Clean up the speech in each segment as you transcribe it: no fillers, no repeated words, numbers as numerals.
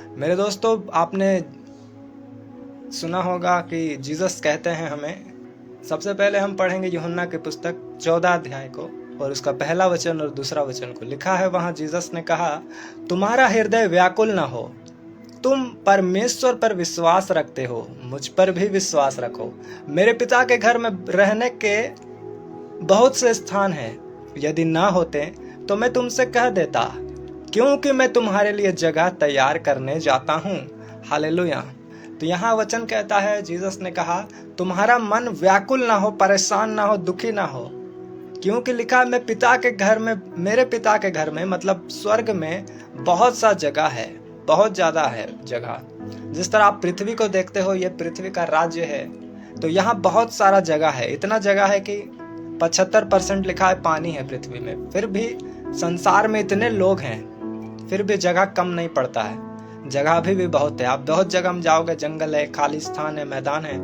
मेरे दोस्तों, आपने सुना होगा कि जीसस कहते हैं हमें। सबसे पहले हम पढ़ेंगे यूहन्ना की पुस्तक 14 अध्याय को और उसका पहला वचन और दूसरा वचन को। लिखा है वहां जीसस ने कहा, तुम्हारा हृदय व्याकुल न हो, तुम परमेश्वर पर विश्वास रखते हो, मुझ पर भी विश्वास रखो। मेरे पिता के घर में रहने के बहुत से स्थान हैं, यदि ना होते तो मैं तुमसे कह देता, क्योंकि मैं तुम्हारे लिए जगह तैयार करने जाता हूँ। हालेलुया। तो यहाँ वचन कहता है, जीसस ने कहा तुम्हारा मन व्याकुल ना हो, परेशान ना हो, दुखी ना हो, क्योंकि लिखा है मैं पिता के घर में, मेरे पिता के घर में मतलब स्वर्ग में बहुत सा जगह है, बहुत ज्यादा है जगह। जिस तरह आप पृथ्वी को देखते हो, ये पृथ्वी का राज्य है, तो यहाँ बहुत सारा जगह है। इतना जगह है कि 75% लिखा है पानी है पृथ्वी में। फिर भी संसार में इतने लोग हैं, फिर भी जगह कम नहीं पड़ता है। जगह अभी भी बहुत है। आप बहुत जगह में जाओगे, जंगल है, खाली स्थान है, मैदान है,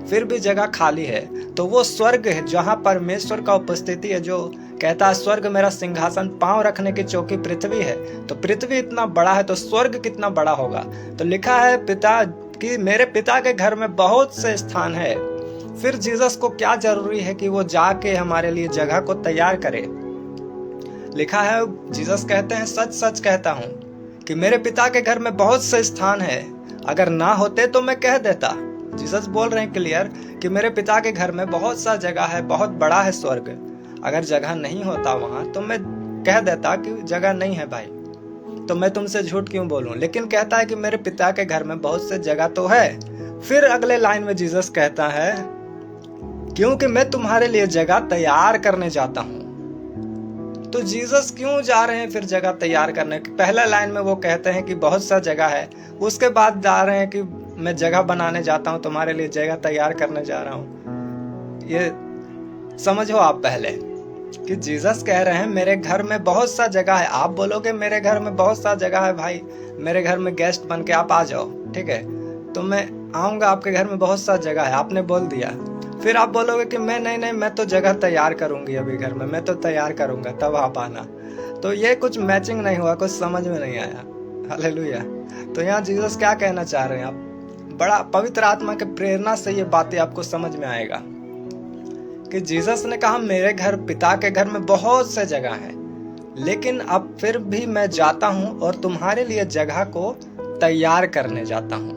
फिर भी जगह खाली है। तो वो स्वर्ग है जहाँ परमेश्वर का उपस्थिति है, जो कहता है स्वर्ग मेरा सिंहासन, पांव रखने की चौकी पृथ्वी है। तो पृथ्वी इतना बड़ा है तो स्वर्ग कितना बड़ा होगा। तो लिखा है पिता कि मेरे पिता के घर में बहुत से स्थान है। फिर जीसस को क्या जरूरी है कि वो जाके हमारे लिए जगह को तैयार करे। लिखा है, जीसस कहते हैं सच सच कहता हूँ कि मेरे पिता के घर में बहुत से स्थान है, अगर ना होते तो मैं कह देता। जीसस बोल रहे हैं क्लियर कि मेरे पिता के घर में बहुत सा जगह है, बहुत बड़ा है स्वर्ग। अगर जगह नहीं होता वहां तो मैं कह देता कि जगह नहीं है भाई, तो मैं तुमसे झूठ क्यों बोलूं। लेकिन कहता है कि मेरे पिता के घर में बहुत से जगह तो है। फिर अगले लाइन में जीसस कहता है, क्योंकि मैं तुम्हारे लिए जगह तैयार करने जाता हूं। तो जीसस क्यों जा रहे हैं फिर जगह तैयार करने? पहला लाइन में वो कहते हैं कि बहुत सा जगह है, उसके बाद जा रहे हैं कि मैं जगह बनाने जाता हूं, तुम्हारे लिए जगह तैयार करने जा रहा हूं। ये समझो आप पहले कि जीसस कह रहे हैं मेरे घर में बहुत सा जगह है। आप बोलोगे मेरे घर में बहुत सा जगह है भाई, मेरे घर में गेस्ट बन के आप आ जाओ, ठीक है, तो मैं आऊंगा आपके घर में, बहुत सा जगह है, आपने बोल दिया। फिर आप बोलोगे कि मैं नहीं, मैं तो जगह तैयार करूंगी अभी घर में, मैं तो तैयार करूंगा तब आप आना। तो ये कुछ मैचिंग नहीं हुआ, कुछ समझ में नहीं आया। हालेलुया। तो यहाँ जीसस क्या कहना चाह रहे हैं? आप बड़ा पवित्र आत्मा के प्रेरणा से ये बातें आपको समझ में आएगा कि जीसस ने कहा मेरे घर, पिता के घर में बहुत से जगह है, लेकिन अब फिर भी मैं जाता हूं और तुम्हारे लिए जगह को तैयार करने जाता हूं।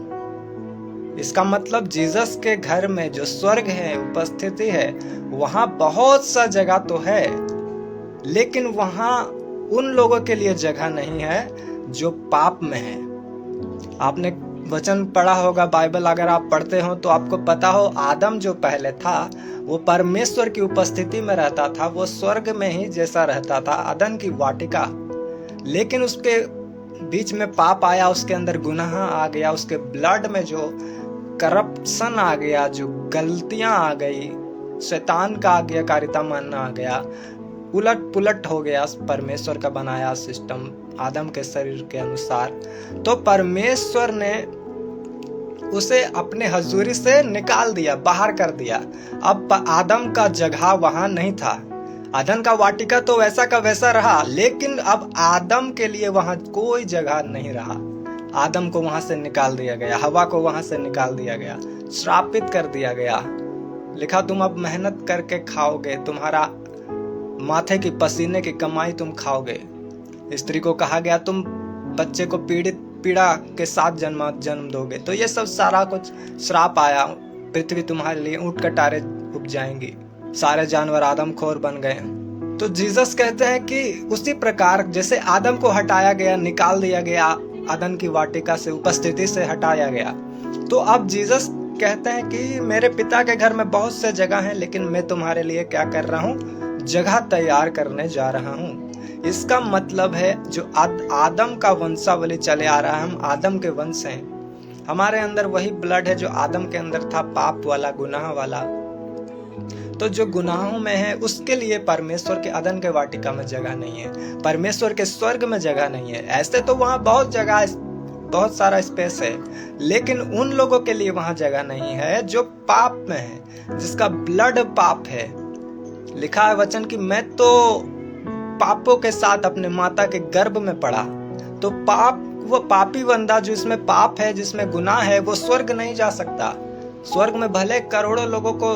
इसका मतलब जीसस के घर में जो स्वर्ग है, उपस्थिति है, वहां बहुत सा जगह तो है, लेकिन वहां उन लोगों के लिए जगह नहीं है जो पाप में है। आपने वचन पढ़ा होगा, बाइबल अगर आप पढ़ते हो तो आपको पता हो, आदम जो पहले था वो परमेश्वर की उपस्थिति में रहता था, वो स्वर्ग में ही जैसा रहता था, अदन की वाटिका। लेकिन उसके बीच में पाप आया, उसके अंदर गुनाह आ गया, उसके ब्लड में जो करप्शन आ गया, जो गलतियां आ गई, शैतान का आज्ञाकारिता मानना आ गया, उलट पुलट हो गया परमेश्वर का बनाया सिस्टम आदम के शरीर के अनुसार। तो परमेश्वर ने उसे अपने हजूरी से निकाल दिया, बाहर कर दिया। अब आदम का जगह वहां नहीं था। आदम का वाटिका तो वैसा का वैसा रहा, लेकिन अब आदम के लिए वहां कोई जगह नहीं रहा। आदम को वहां से निकाल दिया गया, हवा को वहां से निकाल दिया गया, श्रापित कर दिया गया। लिखा तुम अब मेहनत करके खाओगे, तुम्हारा माथे की पसीने की कमाई तुम खाओगे। स्त्री को कहा गया तुम बच्चे को पीड़ा के साथ जन्म दोगे। तो ये सब सारा कुछ श्राप आया। पृथ्वी तुम्हारे लिए ऊंट कटारे उग जाएंगी, सारे जानवर आदमखोर बन गए। तो जीसस कहते हैं कि उसी प्रकार जैसे आदम को हटाया गया, निकाल दिया गया, अदन की वाटिका से, उपस्थिति से हटाया गया, तो अब जीसस कहते हैं कि मेरे पिता के घर में बहुत से जगह हैं, लेकिन मैं तुम्हारे लिए क्या कर रहा हूँ? जगह तैयार करने जा रहा हूँ। इसका मतलब है जो आदम का वंशावली चले आ रहा है, हम आदम के वंश हैं, हमारे अंदर वही ब्लड है जो आदम के अंदर था, पाप वाला, गुनाह वाला। तो जो गुनाहों में है उसके लिए परमेश्वर के अदन के वाटिका में जगह नहीं है, परमेश्वर के स्वर्ग में जगह नहीं है। ऐसे तो वहां बहुत जगह, बहुत सारा स्पेस है, लेकिन उन लोगों के लिए वहां जगह नहीं है जो पाप में है, जिसका ब्लड पाप है। लिखा है वचन कि मैं तो पापों के साथ अपने माता के गर्भ में पड़ा। तो पाप वो पापी बंदा जो इसमें पाप है, जिसमें गुनाह है, वो स्वर्ग नहीं जा सकता। स्वर्ग में भले करोड़ों लोगों को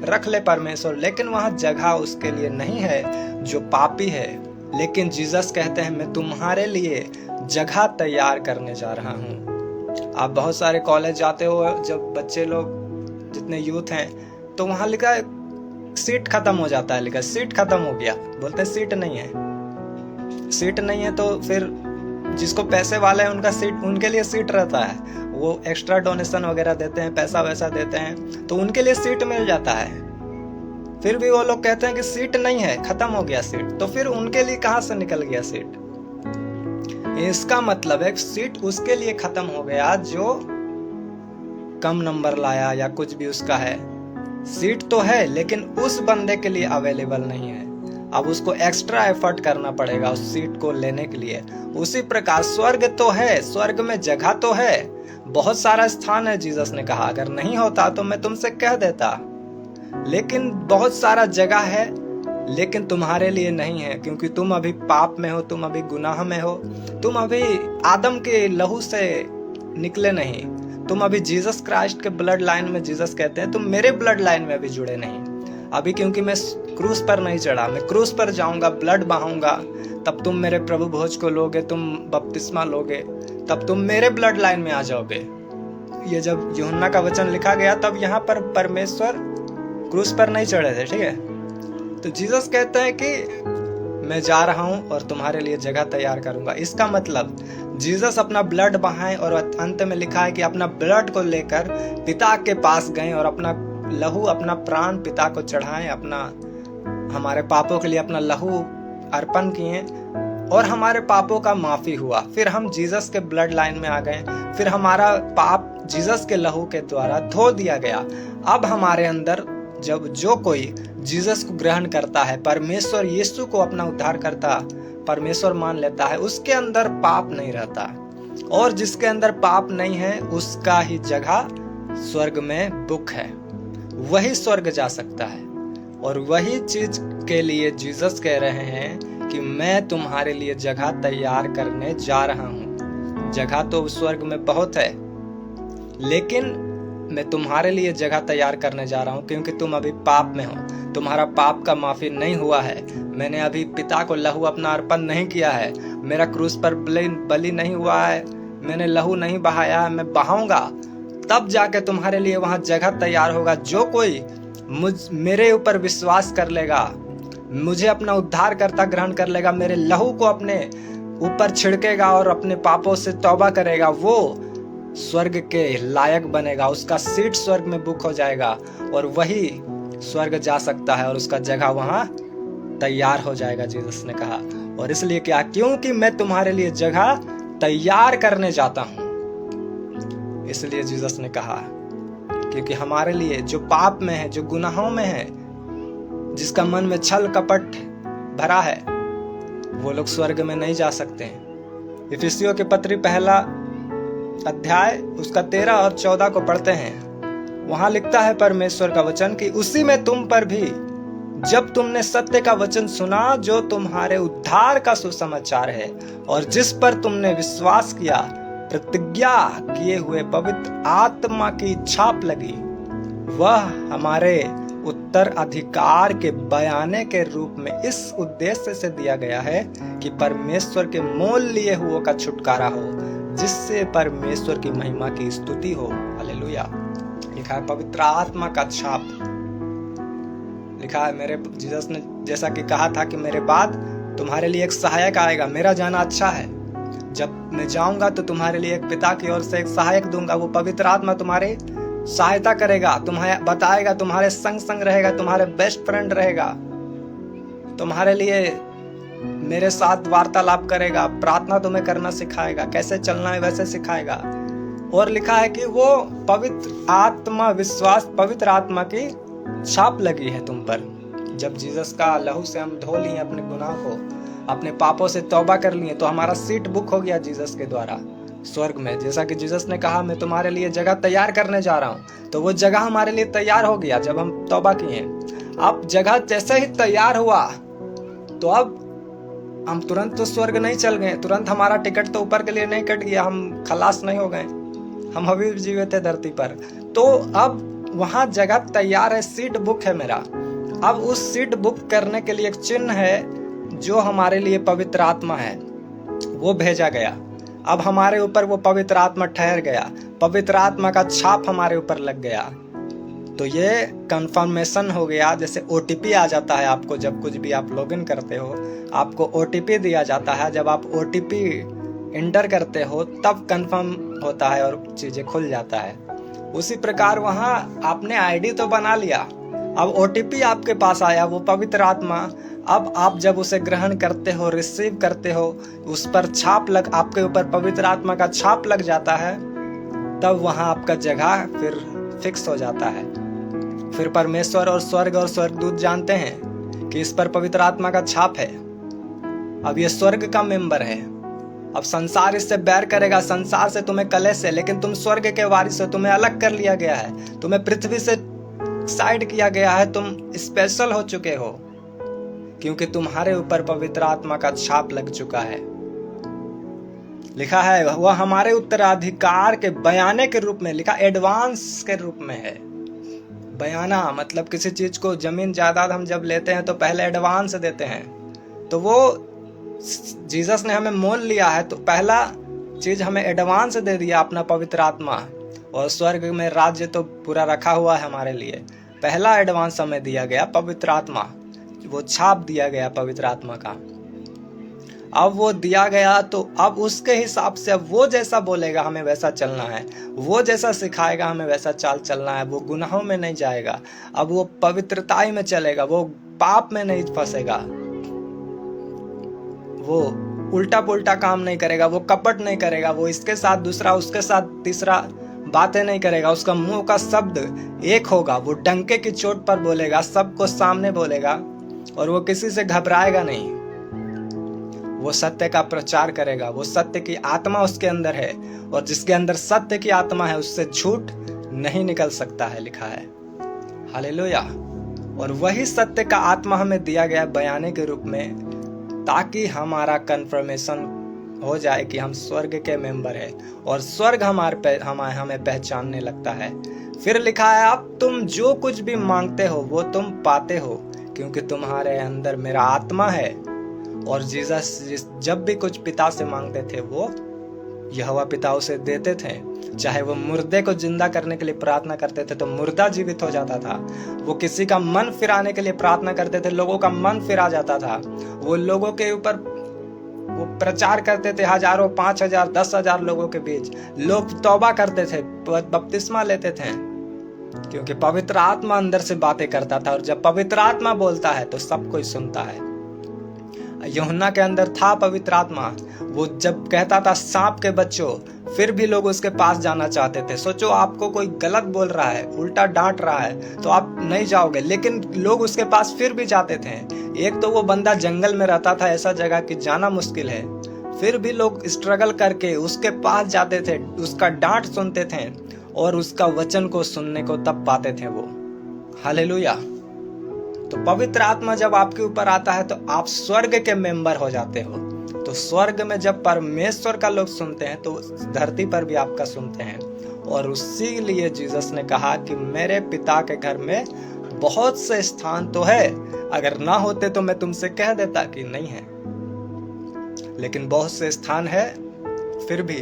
रख ले परमेश्वर, लेकिन वहां जगह उसके लिए नहीं है जो पापी है। लेकिन जीसस कहते हैं मैं तुम्हारे लिए जगह तैयार करने जा रहा हूँ। आप बहुत सारे कॉलेज जाते हो, जब बच्चे लोग जितने यूथ हैं, तो वहां लिखा है सीट खत्म हो जाता है, लिखा सीट खत्म हो गया, बोलते सीट नहीं है। सीट नहीं है तो फिर जिसको पैसे वाले हैं उनका सीट, उनके लिए सीट रहता है, वो एक्स्ट्रा डोनेशन वगैरह देते हैं, पैसा वैसा देते हैं, तो उनके लिए सीट मिल जाता है। फिर भी वो लोग कहते हैं कि सीट नहीं है, खत्म हो गया सीट, तो फिर उनके लिए कहां से निकल गया सीट? इसका मतलब है सीट उसके लिए खत्म हो गया जो कम नंबर लाया या कुछ भी उसका है। सीट तो है लेकिन उस बंदे के लिए अवेलेबल नहीं है। अब उसको एक्स्ट्रा एफर्ट करना पड़ेगा उस सीट को लेने के लिए। उसी प्रकार स्वर्ग तो है, स्वर्ग में जगह तो है, बहुत सारा स्थान है। जीसस ने कहा अगर नहीं होता तो मैं तुमसे कह देता, लेकिन बहुत सारा जगह है, लेकिन तुम्हारे लिए नहीं है, क्योंकि तुम अभी पाप में हो, तुम अभी गुनाह में हो, तुम अभी आदम के लहू से निकले नहीं, तुम अभी जीसस क्राइस्ट के ब्लड लाइन में, जीसस कहते हैं तुम मेरे ब्लड लाइन में अभी जुड़े नहीं अभी, क्योंकि मैं क्रूस पर नहीं चढ़ा, मैं क्रूस पर जाऊंगा, ब्लड बहाऊंगा, तब तुम मेरे प्रभु भोज को लोगे, तुम बपतिस्मा लोगे, तब तुम मेरे ब्लड लाइन में आ जाओगे। ये जब यूहन्ना का वचन लिखा गया तब यहाँ पर परमेश्वर क्रूस पर नहीं चढ़े थे, ठीक है। तो जीसस कहते हैं कि मैं जा रहा हूं और तुम्हारे लिए जगह तैयार करूंगा। इसका मतलब जीसस अपना ब्लड बहाए, और अंत में लिखा है कि अपना ब्लड को लेकर पिता के पास गए और अपना लहू, अपना प्राण पिता को चढ़ाएं, अपना हमारे पापों के लिए अपना लहू अर्पण किए और हमारे पापों का माफी हुआ। फिर हम जीसस के ब्लड लाइन में आ गए, फिर हमारा पाप जीसस के लहू के द्वारा धो दिया गया। अब हमारे अंदर जब जो कोई जीसस को ग्रहण करता है, परमेश्वर यीशु को अपना उद्धारकर्ता परमेश्वर मान लेता है, उसके अंदर पाप नहीं रहता, और जिसके अंदर पाप नहीं है उसका ही जगह स्वर्ग में बुक है, वही स्वर्ग जा सकता है। और वही चीज के लिए जीसस कह रहे हैं कि मैं तुम्हारे लिए जगह तैयार करने जा रहा हूं। जगह तो स्वर्ग में बहुत है, लेकिन मैं तुम्हारे लिए जगह तैयार करने जा रहा हूं, क्योंकि तुम अभी पाप में हो, तुम्हारा पाप का माफी नहीं हुआ है, मैंने अभी पिता को लहू अपना अर्पण नहीं किया है, मेरा क्रूस पर बलि नहीं हुआ है, मैंने लहू नहीं बहाया है, मैं बहाऊंगा, तब जाके तुम्हारे लिए वहां जगह तैयार होगा। जो कोई मेरे ऊपर विश्वास कर लेगा, मुझे अपना उद्धारकर्ता ग्रहण कर लेगा, मेरे लहू को अपने ऊपर छिड़केगा और अपने पापों से तौबा करेगा, वो स्वर्ग के लायक बनेगा, उसका सीट स्वर्ग में बुक हो जाएगा और वही स्वर्ग जा सकता है और उसका जगह वहां तैयार हो जाएगा, जीसस ने कहा। और इसलिए क्या? क्योंकि मैं तुम्हारे लिए जगह तैयार करने जाता हूं, इसलिए जीसस ने कहा। क्योंकि हमारे लिए जो पाप में है, जो गुनाहों में है, जिसका मन में छल कपट भरा है, वो लोग स्वर्ग में नहीं जा सकते हैं। इफिसियों के पत्री पहला अध्याय उसका 13 और 14 को पढ़ते हैं। वहां लिखता है परमेश्वर का वचन कि उसी में तुम पर भी, जब तुमने सत्य का वचन सुना जो तुम्हारे उद्धार का सुसमाचार है, और जिस पर तुमने विश्वास किया, प्रतिज्ञा किए हुए पवित्र आत्मा की छाप लगी, वह हमारे उत्तराधिकार के बयाने के रूप में इस उद्देश्य से दिया गया है कि परमेश्वर के मोल लिए हुओं का छुटकारा हो, जिससे परमेश्वर की महिमा की स्तुति हो। हालेलुया। लिखा है पवित्र आत्मा का छाप। लिखा है मेरे जीसस ने जैसा कि कहा था कि मेरे बाद तुम्हारे लिए एक सहायक आएगा, मेरा जाना अच्छा है, जब मैं जाऊंगा तो तुम्हारे लिए एक पिता की ओर से एक सहायक दूंगा, वो पवित्र आत्मा तुम्हारी सहायता करेगा, तुम्हें बताएगा, तुम्हारे संग संग रहेगा, तुम्हारे बेस्ट फ्रेंड रहेगा, तुम्हारे लिए मेरे साथ वार्तालाप करेगा, प्रार्थना तुम्हें करना सिखाएगा, कैसे चलना है वैसे सिखाएगा। और लिखा है कि वो पवित्र आत्मा, विश्वास, पवित्र आत्मा की छाप लगी है तुम पर। जब जीसस का लहू से हम धो लिए अपने गुनाह को, अपने पापों से तौबा कर लिए, तो हमारा सीट बुक हो गया जीसस के द्वारा स्वर्ग में। जैसा कि जीसस ने कहा मैं तुम्हारे लिए जगह तैयार करने जा रहा हूं, तो वो जगह हमारे लिए तैयार हो गया जब हम तौबा किए। अब जगह जैसे ही तैयार हुआ तो अब हम तुरंत तो स्वर्ग नहीं चल गए, तुरंत हमारा टिकट तो ऊपर के लिए नहीं कट गया, हम खलास नहीं हो गए, हम अभी भी जीवित थे धरती पर। तो अब वहाँ जगह तैयार है, सीट बुक है मेरा। अब उस सीट बुक करने के लिए एक चिन्ह है जो हमारे लिए पवित्र आत्मा है, वो भेजा गया। अब हमारे ऊपर वो पवित्र आत्मा ठहर गया, पवित्र आत्मा का छाप हमारे ऊपर लग गया। तो ये कंफर्मेशन हो गया। जैसे OTP आ जाता है आपको, जब कुछ भी आप लॉगिन करते हो आपको OTP दिया जाता है, जब आप OTP इंटर करते हो तब कंफर्म होता है और चीजें खुल जाता है। उसी प्रकार वहाँ आपने ID तो बना लिया, अब OTP आपके पास आया, वो पवित्र आत्मा। अब आप जब उसे ग्रहण करते हो, रिसीव करते हो, उस पर छाप लग, आपके ऊपर पवित्र आत्मा का छाप लग जाता है, तब वहाँ आपका जगह फिर फिक्स हो जाता है। फिर परमेश्वर और स्वर्गदूत जानते हैं कि इस पर पवित्र आत्मा का छाप है, अब ये स्वर्ग का मेंबर है। अब संसार इससे बैर करेगा, संसार से तुम्हें कलेश है, लेकिन तुम स्वर्ग के वारिस हो, तुम्हें अलग कर लिया गया है, तुम्हें पृथ्वी से साइड किया गया है, तुम स्पेशल हो चुके हो, क्योंकि तुम्हारे ऊपर पवित्र आत्मा का छाप लग चुका है। लिखा है वह हमारे उत्तराधिकार के बयाने के रूप में, लिखा एडवांस के रूप में है। बयाना मतलब किसी चीज को, जमीन जायदाद हम जब लेते हैं तो पहले एडवांस देते हैं, तो वो जीसस ने हमें मोल लिया है, तो पहला चीज हमें एडवांस दे दिया, अपना पवित्र आत्मा। और स्वर्ग में राज्य तो पूरा रखा हुआ है हमारे लिए, पहला एडवांस हमें दिया गया पवित्र आत्मा, वो छाप दिया गया पवित्र आत्मा का। अब वो दिया गया तो अब उसके हिसाब से अब वो जैसा बोलेगा हमें वैसा चलना है, वो जैसा सिखाएगा हमें वैसा चाल चलना है। वो गुनाहों में नहीं जाएगा, अब वो पवित्रताई में चलेगा, वो पाप में नहीं फंसेगा, वो उल्टा पुल्टा काम नहीं करेगा, वो कपट नहीं करेगा, वो इसके साथ दूसरा उसके साथ तीसरा बातें नहीं करेगा। उसका मुंह का शब्द एक होगा, वो डंके की चोट पर बोलेगा, सबको सामने बोलेगा, और वो किसी से घबराएगा नहीं। वो सत्य का प्रचार करेगा, वो सत्य की आत्मा उसके अंदर है, और जिसके अंदर सत्य की आत्मा है उससे झूठ नहीं निकल सकता है, लिखा है। हालेलुया। और वही सत्य का आत्मा हमें दिया गया बयाने के रूप में, ताकि हमारा कंफर्मेशन हो जाए कि हम स्वर्ग के मेंबर हैं और स्वर्ग हमें पहचानने लगता है। फिर लिखा है अब तुम जो कुछ भी मांगते हो वो तुम पाते हो, क्योंकि तुम्हारे अंदर मेरा आत्मा है। और जीसस जब भी कुछ पिता से मांगते थे वो यहोवा पिता उसे देते थे। चाहे वो मुर्दे को जिंदा करने के लिए प्रार्थना करते थे तो मुर्दा जीवित हो जाता था, वो किसी का मन फिराने के लिए प्रार्थना करते थे, लोगों का मन फिरा जाता था, वो लोगों के ऊपर वो प्रचार करते थे, हजारों 5,000 10,000 लोगों के बीच लोग तौबा करते थे, बपतिस्मा लेते थे, क्योंकि पवित्र आत्मा अंदर से बातें करता था। और जब पवित्र आत्मा बोलता है तो सब कोई सुनता है। यूहन्ना के अंदर था पवित्र आत्मा, वो जब कहता था सांप के बच्चों, फिर भी लोग उसके पास जाना चाहते थे। सोचो आपको कोई गलत बोल रहा है, उल्टा डांट रहा है तो आप नहीं जाओगे, लेकिन लोग उसके पास फिर भी जाते थे। एक तो वो बंदा जंगल में रहता था, ऐसा जगह कि जाना मुश्किल है, फिर भी लोग स्ट्रगल करके उसके पास जाते थे, उसका डांट सुनते थे और उसका वचन को सुनने को तब पाते थे वो। हालेलुया। तो पवित्र आत्मा जब आपके ऊपर आता है तो आप स्वर्ग के मेंबर हो जाते हो। तो स्वर्ग में जब परमेश्वर का लोग सुनते हैं तो धरती पर भी आपका सुनते हैं। और उसी लिए जीसस ने कहा कि मेरे पिता के घर में बहुत से स्थान तो है, अगर ना होते तो मैं तुमसे कह देता कि नहीं है, लेकिन बहुत से स्थान है, फिर भी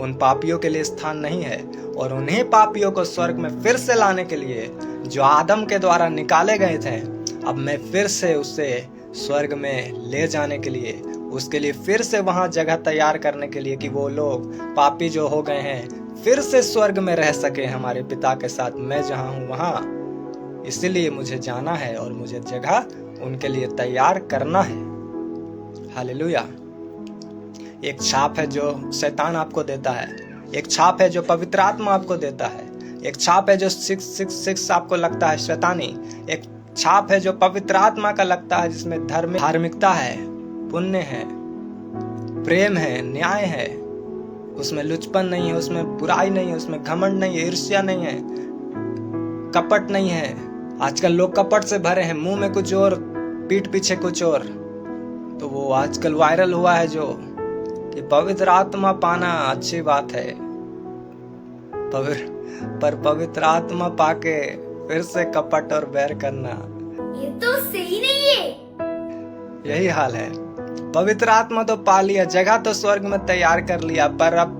उन पापियों के लिए स्थान नहीं है। और उन्हीं पापियों को स्वर्ग में फिर से लाने के लिए जो आदम के द्वारा निकाले गए थे, अब मैं फिर से उसे स्वर्ग में ले जाने के लिए, उसके लिए फिर से वहां जगह तैयार करने के लिए कि वो लोग पापी जो हो गए हैं फिर से स्वर्ग में रह सके हमारे पिता के साथ, मैं जहां हूं वहां। इसीलिए मुझे जाना है और मुझे जगह उनके लिए तैयार करना है। हालेलुया। एक छाप है जो शैतान आपको देता है, एक छाप है जो पवित्र आत्मा आपको देता है, एक छाप है जो 666 आपको लगता है शैतानी, एक छाप है जो पवित्र आत्मा का लगता है जिसमें धार्मिकता है, पुण्य है, प्रेम है, न्याय है, उसमें लुचपन नहीं है, उसमें बुराई नहीं है, उसमें घमंड नहीं है, ईर्ष्या नहीं है, कपट नहीं है। आजकल लोग कपट से भरे हैं, मुंह में कुछ और पीठ पीछे कुछ और। तो वो आजकल वायरल हुआ है जो कि पवित्र आत्मा पाना अच्छी बात है, पर पवित्र आत्मा पाके फिर से कपट और बैर करना ये तो सही नहीं है। यही हाल है। पवित्र आत्मा तो पा लिया, जगह तो स्वर्ग में तैयार कर लिया, पर अब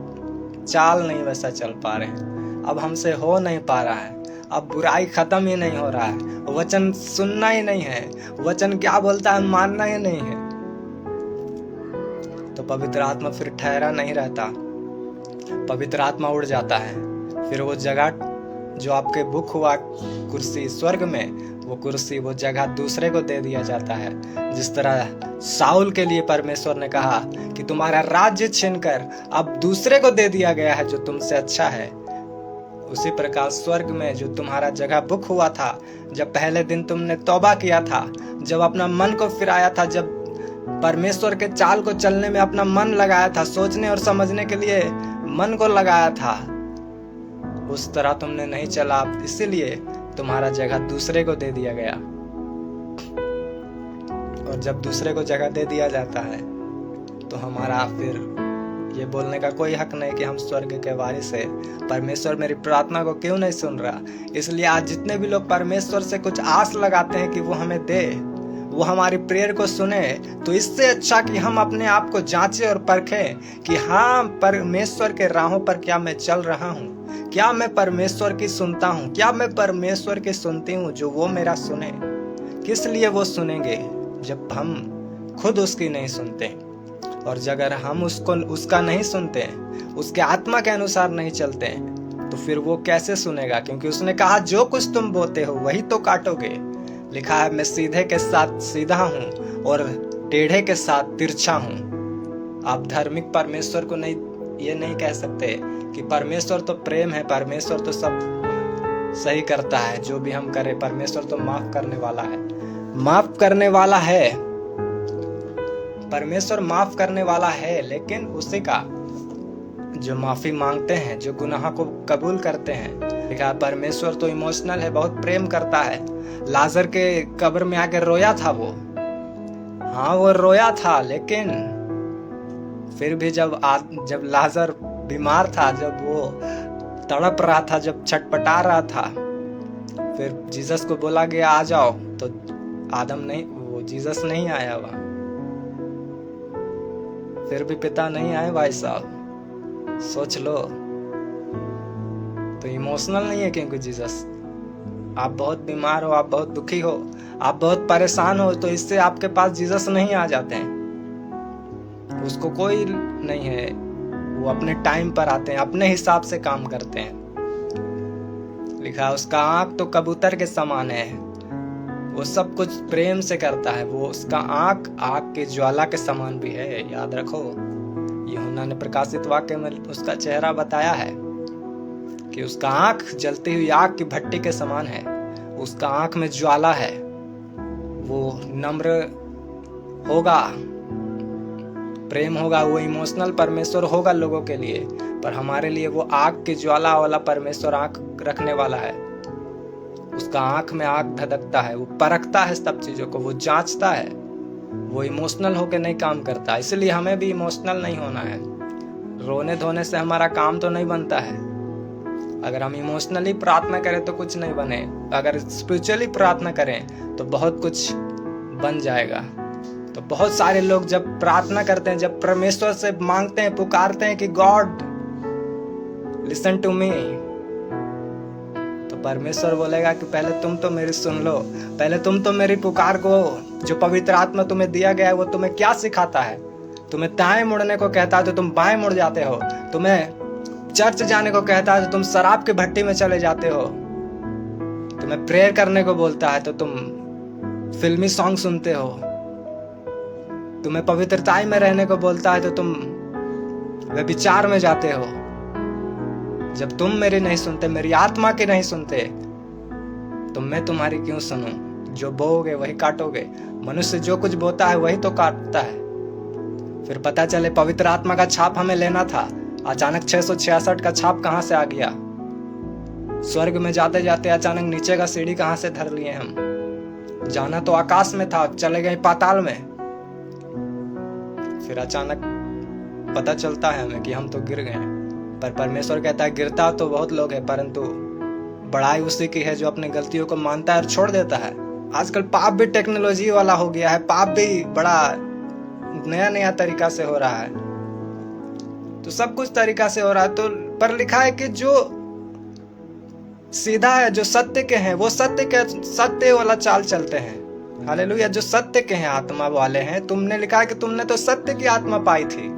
चाल नहीं वैसा चल पा रहे हैं, अब हमसे हो नहीं पा रहा है, अब बुराई खत्म ही नहीं हो रहा है, वचन सुनना ही नहीं है, वचन क्या बोलता है मानना ही नहीं है। तो पवित्र आत्मा फिर ठहरा नहीं रहता, पवित्र आत्मा उड़ जाता है। फिर वो जगह जो आपके बुक हुआ कुर्सी स्वर्ग में, वो कुर्सी वो जगह दूसरे को दे दिया जाता है। जिस तरह साउल के लिए परमेश्वर ने कहा कि तुम्हारा राज्य छीनकर अब दूसरे को दे दिया गया है जो तुमसे अच्छा है, उसी प्रकार स्वर्ग में जो तुम्हारा जगह बुक हुआ था, जब पहले दिन तुमने तौबा किया था, जब अपना मन को फिराया था, जब परमेश्वर के चाल को चलने में अपना मन लगाया था, सोचने और समझने के लिए मन को लगाया था, उस तरह तुमने नहीं चला, इसीलिए तुम्हारा जगह दूसरे को दे दिया गया। और जब दूसरे को जगह दे दिया जाता है तो हमारा फिर ये बोलने का कोई हक नहीं कि हम स्वर्ग के वारिस है, परमेश्वर मेरी प्रार्थना को क्यों नहीं सुन रहा। इसलिए आज जितने भी लोग परमेश्वर से कुछ आस लगाते हैं कि वो हमें दे, वो हमारी प्रेयर को सुने, तो इससे अच्छा कि हम अपने आप को जांचें और परखें कि हाँ, परमेश्वर के राहों पर क्या मैं चल रहा हूँ, क्या मैं परमेश्वर की सुनता हूँ, क्या मैं परमेश्वर की सुनती हूँ जो वो मेरा सुने। किस लिए वो सुनेंगे जब हम खुद उसकी नहीं सुनते, और अगर हम उसका नहीं सुनते, उसके आत्मा के अनुसार नहीं चलते, तो फिर वो कैसे सुनेगा। क्योंकि उसने कहा जो कुछ तुम बोते हो वही तो काटोगे। लिखा है मैं सीधे के साथ सीधा हूँ और टेढ़े के साथ तिरछा हूँ। आप धार्मिक परमेश्वर को ये नहीं कह सकते कि परमेश्वर तो प्रेम है, परमेश्वर तो सब सही करता है, जो भी हम करें परमेश्वर तो माफ करने वाला है। माफ करने वाला है, परमेश्वर माफ करने वाला है, लेकिन उसी का जो माफी मांगते हैं, जो गुनाह को कबूल करते हैं। लिखा परमेश्वर तो इमोशनल है, बहुत प्रेम करता है। लाजर के कब्र में आकर रोया था वो, हाँ वो रोया था, लेकिन फिर भी जब लाजर बीमार था, जब वो तड़प रहा था, जब छटपटा रहा था, फिर जीसस को बोला गया आ जाओ, तो आदम नहीं, वो जीसस नहीं आया वहां, फिर भी पिता नहीं आए। भाई साहब सोच लो, तो इमोशनल नहीं है क्योंकि जीसस, आप बहुत बीमार हो, आप बहुत दुखी हो, आप बहुत परेशान हो, तो इससे आपके पास जीसस नहीं आ जाते हैं। उसको कोई नहीं है, वो अपने टाइम पर आते हैं, अपने हिसाब से काम करते हैं। लिखा है उसका आंख तो कबूतर के समान है, वो सब कुछ प्रेम से करता है, वो उसका आंख आग के ज्वाला के समान भी है। याद रखो, यूहन्ना ने प्रकाशित वाक्य में उसका चेहरा बताया है कि उसका आंख जलती हुई आग की भट्टी के समान है, उसका आंख में ज्वाला है, वो नम्र होगा, प्रेम होगा, वो इमोशनल परमेश्वर होगा लोगों के लिए, पर हमारे लिए वो आग की ज्वाला वाला परमेश्वर आंख रखने वाला है। उसका आंख में आग धधकता है, वो परखता है सब चीजों को, वो जांचता है, वो इमोशनल होकर नहीं काम करता। इसलिए हमें भी इमोशनल नहीं होना है। रोने धोने से हमारा काम तो नहीं बनता है। अगर हम इमोशनली प्रार्थना करें तो कुछ नहीं बने, अगर स्पिरिचुअली प्रार्थना करें तो बहुत कुछ बन जाएगा। तो बहुत सारे लोग जब प्रार्थना करते हैं, जब परमेश्वर से मांगते हैं, पुकारते हैं कि गॉड लिसन टू मी, तो परमेश्वर बोलेगा कि पहले तुम तो मेरी सुन लो, पहले तुम तो मेरी पुकार को, जो पवित्र आत्मा तुम्हें दिया गया है वो तुम्हें क्या सिखाता है। तुम्हें दाएं मुड़ने को कहता है तो तुम बाएं मुड़ जाते हो, तुम्हें चर्च जाने को कहता है तो तुम शराब की भट्टी में चले जाते हो, तुम्हें प्रेयर करने को बोलता है तो तुम फिल्मी सॉन्ग सुनते हो, तुम्हें पवित्रताई में रहने को बोलता है तो तुम व्यभिचार में जाते हो। जब तुम मेरी नहीं सुनते, मेरी आत्मा की नहीं सुनते, तो मैं तुम्हारी क्यों सुनूं। जो बोओगे वही काटोगे, मनुष्य जो कुछ बोता है वही तो काटता है। फिर पता चले पवित्र आत्मा का छाप हमें लेना था, अचानक 666 का छाप कहां से आ गया। स्वर्ग में जाते जाते अचानक नीचे का सीढ़ी कहां से धर लिए हम। जाना तो आकाश में था, चले गए पाताल में। फिर अचानक पता चलता है हमें कि हम तो गिर गए हैं। पर परमेश्वर कहता है गिरता तो बहुत लोग हैं, परंतु बड़ाई उसी की है जो अपनी गलतियों को मानता है और छोड़ देता है। आजकल पाप भी टेक्नोलॉजी वाला हो गया है, पाप भी बड़ा नया नया तरीका से हो रहा है, तो सब कुछ तरीका से हो रहा है। तो पर लिखा है कि जो सीधा है, जो सत्य के हैं, वो सत्य वाला चाल चलते हैं। हालेलुया। जो सत्य के हैं, आत्मा वाले हैं। तुमने लिखा है कि तुमने तो सत्य की आत्मा पाई थी,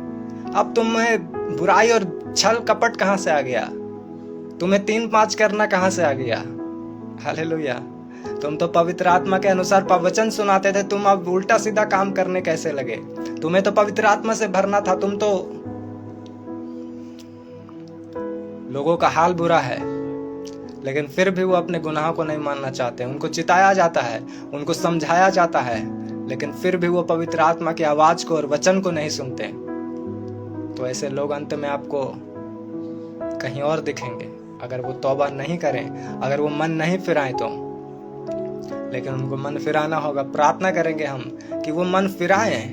अब तुम्हें बुराई और छल कपट कहां से आ गया? तुम्हें 3-5 करना कहां से आ गया? हालेलुया। तुम तो पवित्र आत्मा के अनुसार वचन सुनाते थे, तुम अब उल्टा सीधा काम करने कैसे लगे? तुम्हें तो पवित्र आत्मा से भरना था। तुम तो लोगों का हाल बुरा है, लेकिन फिर भी वो अपने गुनाहों को नहीं मानना चाहते। उनको चिताया जाता है, उनको समझाया जाता है, लेकिन फिर भी वो पवित्र आत्मा की आवाज को और वचन को नहीं सुनते। तो ऐसे लोग अंत में आपको कहीं और दिखेंगे, अगर वो तौबा नहीं करें, अगर वो मन नहीं फिराएं तो। लेकिन उनको मन फिराना होगा। प्रार्थना करेंगे हम कि वो मन फिराएं।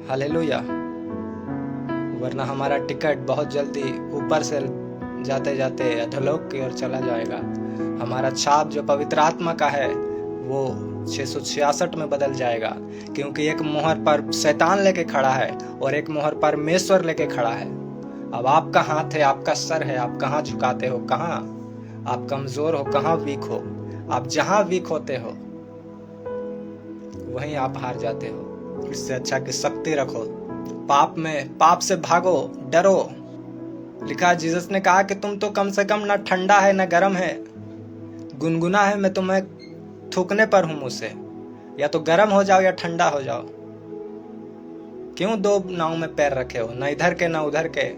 हालेलुया। वरना हमारा टिकट बहुत जल्दी ऊपर से जाते जाते अधोलोक की ओर चला जाएगा। हमारा छाप जो पवित्र आत्मा का है वो 666 में बदल जाएगा, क्योंकि एक मोहर पर शैतान लेके खड़ा है और एक मोहर पर परमेश्वर लेके खड़ा है। अब आपका हाथ है, आपका सर है, आप कहाँ झुकाते हो, कहाँ आप कमजोर हो, कहाँ वीक हो। आप जहां वीक होते हो वहीं आप हार जाते हो। इससे अच्छा कि शक्ति रखो, पाप से भागो, डरो। लिखा है, जीसस ने कहा कि तुम तो कम से कम ना ठंडा है ना गर्म है, गुनगुना है, मैं तुम्हें थूकने पर हूं मुझसे। या तो गर्म हो जाओ या ठंडा हो जाओ। क्यों दो नाव में पैर रखे हो, ना इधर के ना उधर के?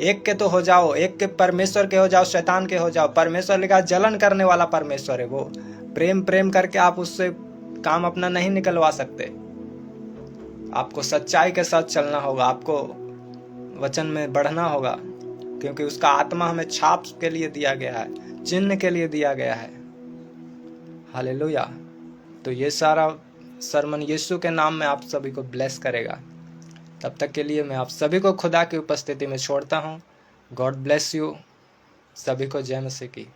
एक के तो हो जाओ, एक के परमेश्वर के हो जाओ, शैतान के हो जाओ। परमेश्वर लिखा जलन करने वाला परमेश्वर है वो। प्रेम करके आप उससे काम अपना नहीं निकलवा सकते। आपको सच्चाई के साथ चलना होगा, आपको वचन में बढ़ना होगा, क्योंकि उसका आत्मा हमें छाप के लिए दिया गया है, चिन्ह के लिए दिया गया है। हालेलुया। तो ये सारा सरमन यीशु के नाम में आप सभी को ब्लेस करेगा। तब तक के लिए मैं आप सभी को खुदा की उपस्थिति में छोड़ता हूँ। God bless you. सभी को जय मसीह की।